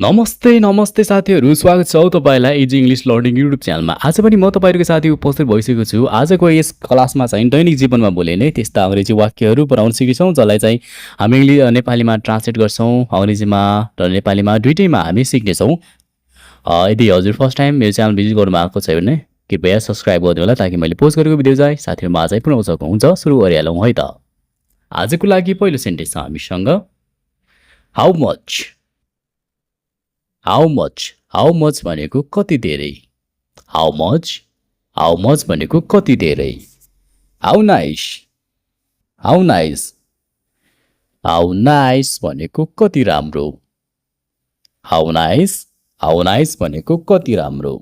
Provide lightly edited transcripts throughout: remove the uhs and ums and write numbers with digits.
नमस्ते नमस्ते साथीहरू स्वागत छ तपाईँलाई इजी इङ्ग्लिस लर्निङ युट्युब च्यानलमा। आज पनि म तपाईँहरूको साथी उपस्थित भइसकेको छु। आजको यस क्लासमा चाहिँ दैनिक जीवनमा बोलिने त्यस्ता अङ्ग्रेजी वाक्यहरू बनाउन सिक्छौँ, जसलाई चाहिँ हामी नेपालीमा ट्रान्सलेट गर्छौँ, अङ्ग्रेजीमा र नेपालीमा दुइटैमा हामी सिक्नेछौँ। यदि हजुर फर्स्ट टाइम मेरो च्यानल भिजिट गर्नुभएको छ भने कृपया सब्सक्राइब गरिदिनु होला, ताकि मैले पोस्ट गरेको भिडियो चाहिँ साथीहरूमा आजै पुऱ्याउन सक्नु हुन्छ। सुरु गरिहालौँ है त। आजको लागि पहिलो सेन्टेन्स छ हामीसँग, हाउ मच। हाउ मच भनेको कति धेरै। हाउ मच भनेको कति धेरै। हाउ नाइस भनेको कति राम्रो। हाउ नाइस भनेको कति राम्रो।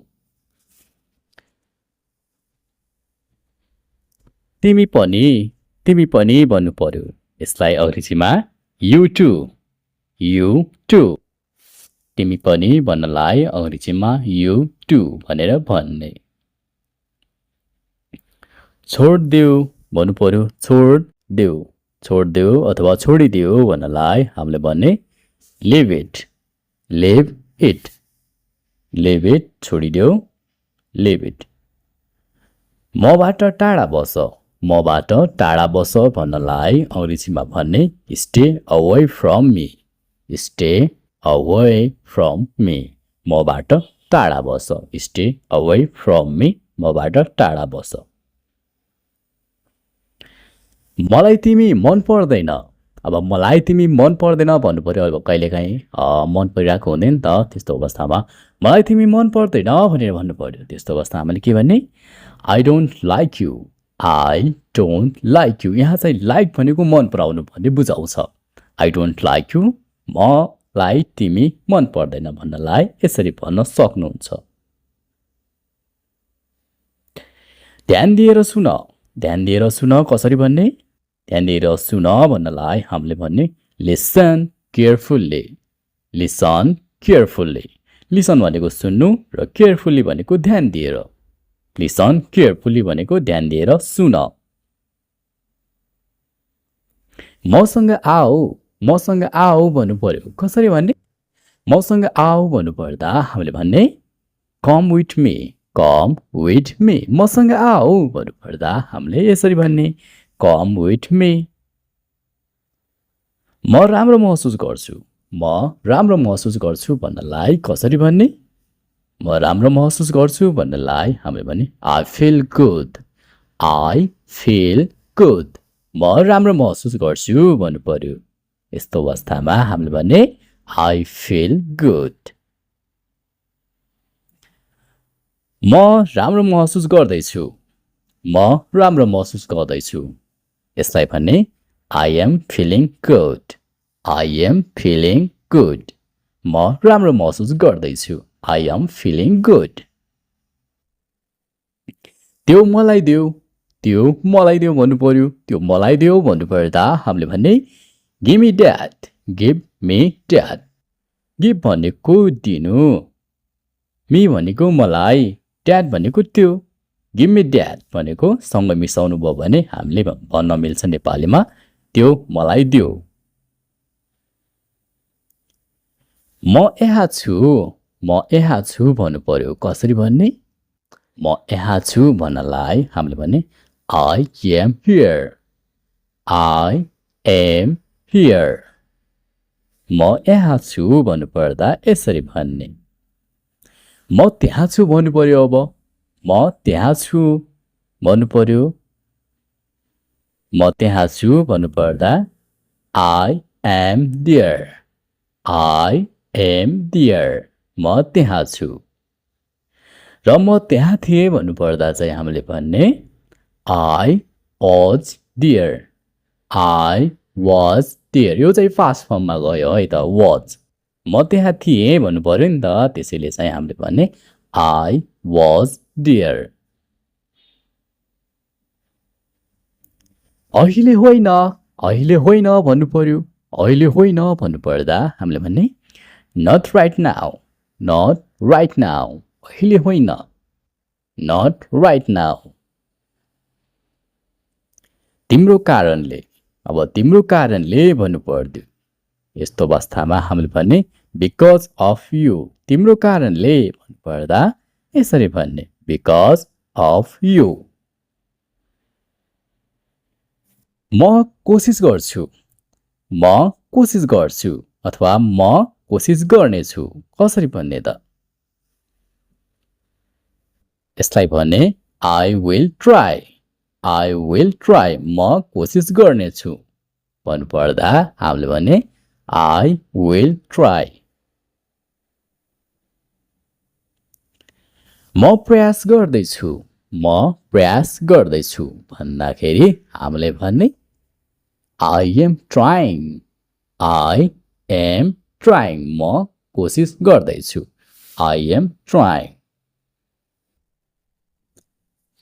तिमी पनि भन्नु पर्यो। यसलाई अङ्ग्रेजीमा यु टु। तिमी पनि भन्नलाई अङ्ग्रेजीमा यु टु भनेर भन्ने। छोडिदेऊ भन्नु पर्यो। छोडिदेऊ अथवा छोडिदेऊ भन्नलाई हामीले भन्ने लिभ इट छोडिदेऊ, लिभ इट। मबाट टाढा बस भन्नलाई अङ्ग्रेजीमा भन्ने स्टे अवे फ्रम मी। मबाट टाढा बस, स्टे अवे फ्रम मी, मबाट टाढा बस। मलाई तिमी मन पर्दैन। अब मलाई तिमी मन पर्दैन भन्नु पर्यो। अब कहिलेकाहीँ मन परिरहेको हुँदैन नि त, त्यस्तो अवस्थामा मलाई तिमी मन पर्दैन भनेर भन्नु पर्यो। त्यस्तो अवस्थामा मैले के भन्ने, आई डोन्ट लाइक यू। यहाँ चाहिँ लाइक भनेको मन पराउनु भन्ने बुझाउँछ। आई डोन्ट लाइक यू, मलाई तिमी मन पर्दैन भन्नलाई यसरी भन्न सक्नुहुन्छ। ध्यान दिएर सुन कसरी भन्ने, ध्यान दिएर सुन भन्नलाई हामीले भन्ने लिसन केयरफुल्ली। लिसन भनेको सुन्नु र केयरफुल्ली भनेको ध्यान दिएर। लिसन केयरफुल्ली भनेको ध्यान दिएर सुन। मसँग आऊ भन्नु पर्यो। कसरी भन्ने, मसँग आऊ भन्नु पर्दा हामीले भन्ने कम विथ मी। मसँग आऊ भन्नु पर्दा हामीले यसरी भन्ने कम विथ मी। म राम्रो महसुस गर्छु भन्नलाई कसरी भन्ने, म राम्रो महसुस गर्छु भन्नलाई हामीले भन्ने आई फिल गुड। म राम्रो महसुस गर्छु भन्नु पर्यो। यस्तो अवस्थामा हामीले भन्ने आई फिल गुड। म राम्रो महसुस गर्दैछु। यसलाई भन्ने आई एम फिलिङ गुड। म राम्रो महसुस गर्दैछु, आई एम फिलिङ गुड। त्यो मलाई देऊ भन्नु पर्यो। त्यो मलाई देऊ भन्नु पर्दा हामीले भन्ने गिभ मी ड्याड। गिभ भनेको दिनु, मी भनेको मलाई, ड्याड भनेको त्यो। गिभ मी ड्याड भनेको सँग मिसाउनु भयो भने हामीले भन्न मिल्छ नेपालीमा त्यो मलाई देऊ। म यहाँ छु भन्नु पर्यो। कसरी भन्ने, म यहाँ छु भन्नलाई हामीले भन्ने आई एम हियर। म यहाँ छु भन्नु पर्दा यसरी भन्ने। म त्यहाँ छु भन्नु पर्यो। अब म त्यहाँ छु भन्नु पर्यो। म त्यहाँ छु भन्नु पर्दा आई एम देयर। म त्यहाँ छु। र म त्यहाँ थिएँ भन्नु पर्दा चाहिँ हामीले भन्ने आई वाज देयर। यो चाहिँ पास्ट फर्ममा गयो है त, वाज। म त्यहाँ थिएँ भन्नु पर्यो नि त, त्यसैले चाहिँ हामीले भन्ने आई वाज देयर। अहिले होइन भन्नु पर्यो। अहिले होइन भन्नु पर्दा हामीले भन्ने नट राइट नाउ। अहिले होइन, नट राइट नाउ। तिम्रो कारणले, अब तिम्रो कारणले भन्नु पर्यो। यस्तो अवस्थामा हामीले भन्ने बिकज अफ यु तिम्रो कारणले भन्नुपर्दा यसरी भन्ने बिकज अफ यु म कोसिस गर्छु म कोसिस गर्छु अथवा म कोसिस गर्नेछु कसरी भन्ने त यसलाई भने आई विल ट्राई म कोसिस गर्नेछु भन्नुपर्दा हामीले भने आई विल ट्राई म प्रयास गर्दैछु भन्दाखेरि हामीले भन्ने आई एम ट्राइङ म कोसिस गर्दैछु आई एम ट्राइङ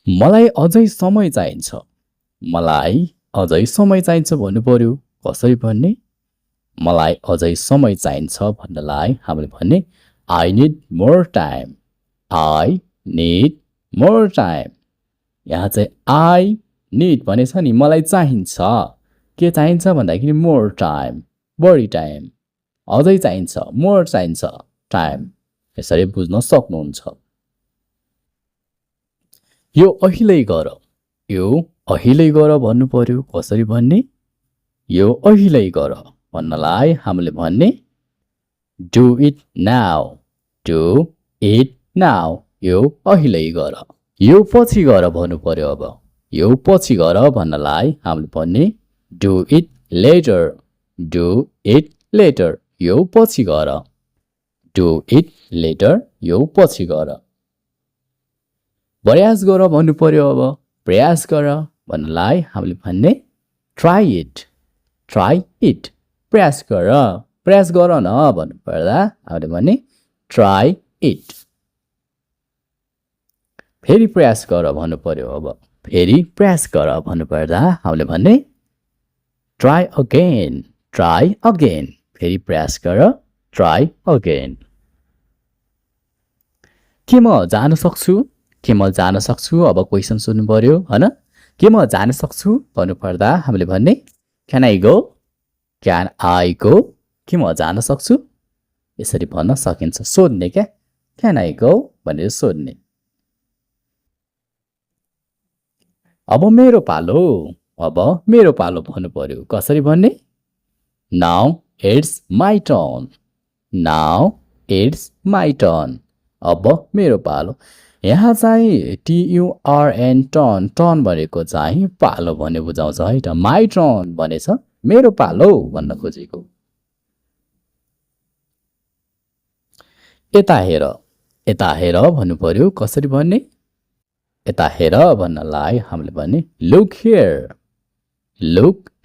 मलाई अझै समय चाहिन्छ भन्नु पर्यो कसरी भन्ने मलाई अझै समय चाहिन्छ भन्नलाई हामीले भन्ने आई निड मोर टाइम यहाँ चाहिँ आई निड भनेछ नि मलाई चाहिन्छ के चाहिन्छ भन्दाखेरि मोर टाइम बढी टाइम अझै चाहिन्छ मोर चाहिन्छ टाइम यसरी बुझ्न सक्नुहुन्छ यो अहिले गर भन्नु पर्यो कसरी भन्ने यो अहिले गर भन्नलाई हामीले भन्ने डु इट नाउ यो अहिले गर यो पछि गर भन्नु पर्यो अब यो पछि गर भन्नलाई हामीले भन्ने डु इट लेटर यो पछि गर यो पछि गर प्रयास गर भन्नु पर्यो अब प्रयास गर भन्नलाई हामीले भन्ने ट्राई इट प्रयास गर न भन्नु पर्दा हामीले भन्ने ट्राई इट फेरि प्रयास गर भन्नु पर्यो अब फेरि प्रयास गर भन्नु पर्दा हामीले भन्ने ट्राई अगेन फेरि प्रयास गर ट्राई अगेन के म जान सक्छु अब क्वेसन सोध्नु पर्यो हैन के म जान सक्छु भन्नु पर्दा हामीले भन्ने क्यान आई गो के म जान सक्छु यसरी भन्न सकिन्छ सोध्ने क्या क्यान आई गो भनेर सोध्ने अब मेरो पालो भन्नु पर्यो कसरी भन्ने नाउ इट्स माई टर्न अब मेरो पालो यहाँ चाहिँ TURN टर्न भनेको चाहिँ पालो भन्ने बुझाउँछ है त माई टर्न भनेछ मेरो पालो भन्न खोजेको यता हेर भन्नु पर्यो कसरी भन्ने यता हेर भन्नलाई हामीले भन्ने लुक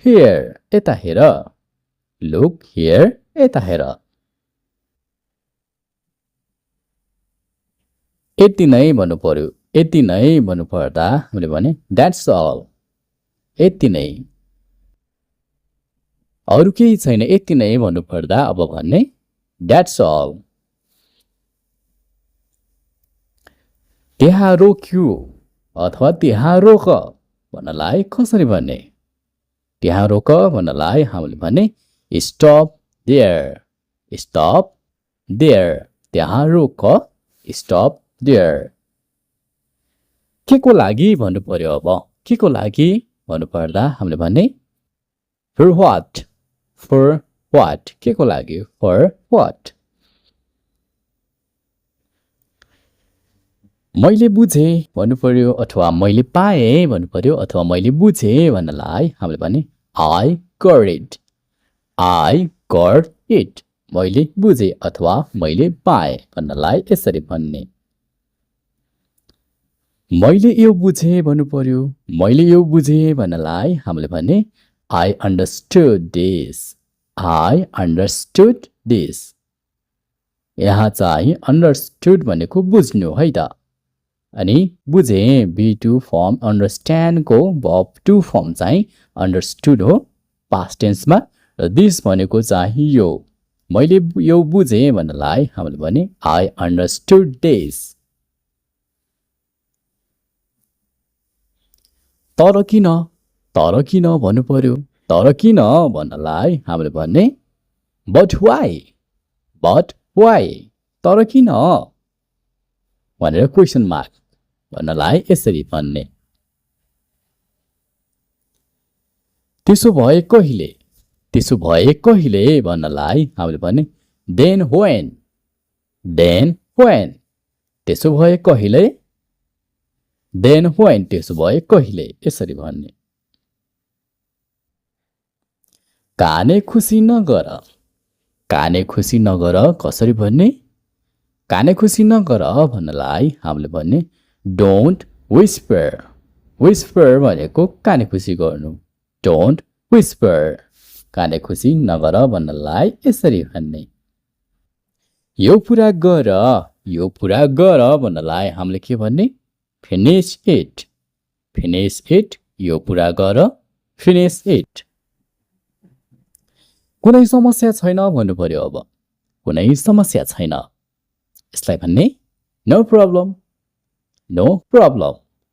हियर यता हेर यता हेर यति नै भन्नु पर्दा हामीले भने द्याट्स अल यति नै अरू केही छैन यति नै भन्नु पर्दा अब भन्ने द्याट्स अल त्यहाँ रोक्यो अथवा त्यहाँ रोक भन्नलाई कसरी भन्ने त्यहाँ रोक भन्नलाई हामीले भन्ने स्टप देयर त्यहाँ रोक स्टप देयर के को लागि भन्नु पर्यो अब के को लागि भन्नु पर्दा हामीले भन्ने फर वाट के को लागि फर वाट मैले बुझे भन्नु पर्यो अथवा मैले पाएँ भन्नु पर्यो अथवा मैले बुझे भन्नलाई हामीले भने आई गॉट इट मैले बुझे अथवा मैले पाएँ भन्नलाई यसरी भन्ने मैले यो बुझे भन्नु पर्यो मैले यो बुझे भन्नलाई हामीले भने आई अन्डरस्टुड दिस यहाँ चाहिँ अन्डरस्टुड भनेको बुझ्नु है त अनि बुझे B2 फर्म अन्डरस्ट्यान्डको verb 2 फर्म चाहिँ अन्डरस्टुड हो पास्ट टेन्समा र दिस भनेको चाहिँ यो मैले यो बुझे भन्नलाई हामीले भने आई अन्डरस्टुड दिस तर किन भन्नु पर्यो तर किन भन्नलाई हामीले भन्ने बट बट वाइ तर किन भनेर क्वेसन मार्क भन्नलाई यसरी भन्ने त्यसो भए कहिले भन्नलाई हामीले भन्ने देन व्हेन त्यसो भए कहिले देन व्हेन त्यसो भए कहिले यसरी भन्ने काने खुसी नगर कसरी भन्ने काने खुसी नगर भन्नलाई हामीले भन्ने डोन्ट विस्पर भनेको काने खुसी गर्नु डोन्ट विस्पर काने खुसी नगर भन्नलाई यसरी भन्ने यो पुरा गर भन्नलाई हामीले के भन्ने फिनिश इट यो पुरा गर फिनिश इट कुनै समस्या छैन भन्नु पर्यो अब कुनै समस्या छैन यसलाई भन्ने नो प्रब्लम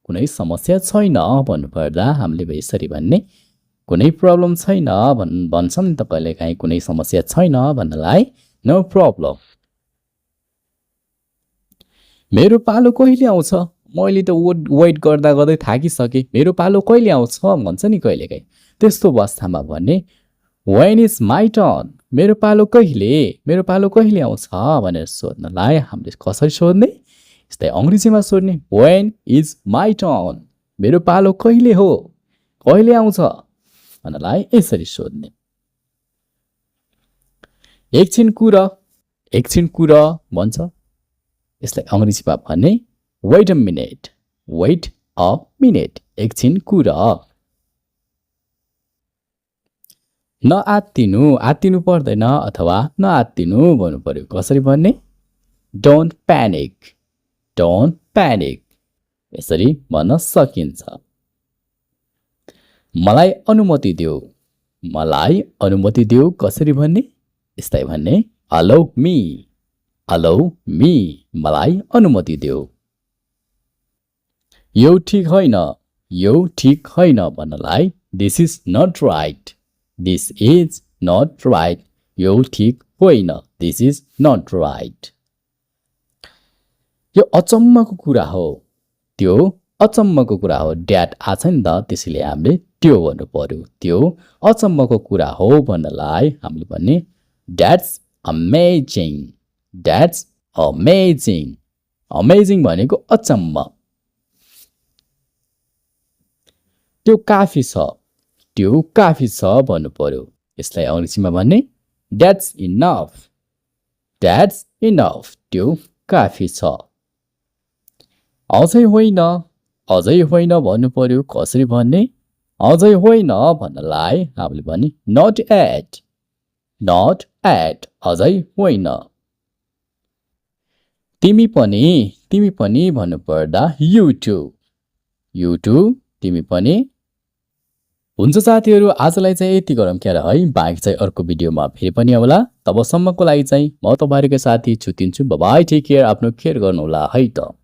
कुनै समस्या छैन भन्नु पर्दा हामीले यसरी भन्ने कुनै प्रब्लम छैन भन्छौँ नि त कहिलेकाहीँ कुनै समस्या छैन भन्नलाई नो प्रब्लम मेरो पालो कहिले आउँछ मैले त वेट गर्दै थाकिसकेँ मेरो पालो कहिले आउँछ भन्छ नि कहिलेकाहीँ त्यस्तो अवस्थामा भन्ने व्हेन इज माई टर्न मेरो पालो कहिले आउँछ भनेर सोध्नलाई हामीले कसरी सोध्ने यस्तै अङ्ग्रेजीमा सोध्ने व्हेन इज माई टर्न मेरो पालो कहिले आउँछ भन्नलाई यसरी सोध्ने एकछिन कुरा भन्छ यसलाई अङ्ग्रेजीमा भन्ने वेट अ मिनेट एकछिन कुरा आत्तिनु पर्दैन अथवा नआत्तिनु भन्नु पर्यो कसरी भन्ने डोन्ट प्यानिक यसरी भन्न सकिन्छ मलाई अनुमति देऊ कसरी भन्ने यस्तै भन्ने अलाउ मी मलाई अनुमति देऊ यो ठिक होइन भन्नलाई दिस इज नट राइट यो ठिक होइन दिस इज नट राइट यो अचम्मको कुरा हो ड्याट आछ नि त त्यसैले हामीले त्यो भन्नु पर्यो त्यो अचम्मको कुरा हो भन्नलाई हामीले भन्ने द्याट्स अमेजिङ भनेको अचम्म त्यो काफी छ भन्नु पर्यो यसलाई अङ्ग्रेजीमा भन्ने द्याट्स इनफ त्यो काफी छ अझै होइन भन्नु पर्यो कसरी भन्ने अझै होइन भन्नलाई हामीले भन्ने नट एट अझै होइन तिमी पनि भन्नु पर्दा यु टु तिमी पनि हुन्छ साथीहरू आजलाई चाहिँ यति गरौँ क्या र है बाँकी चाहिँ अर्को भिडियोमा फेरि पनि आउला तबसम्मको लागि चाहिँ म तपाईँहरूको साथी छुट्टिन्छु बाइ टेक केयर आफ्नो केयर गर्नुहोला है त।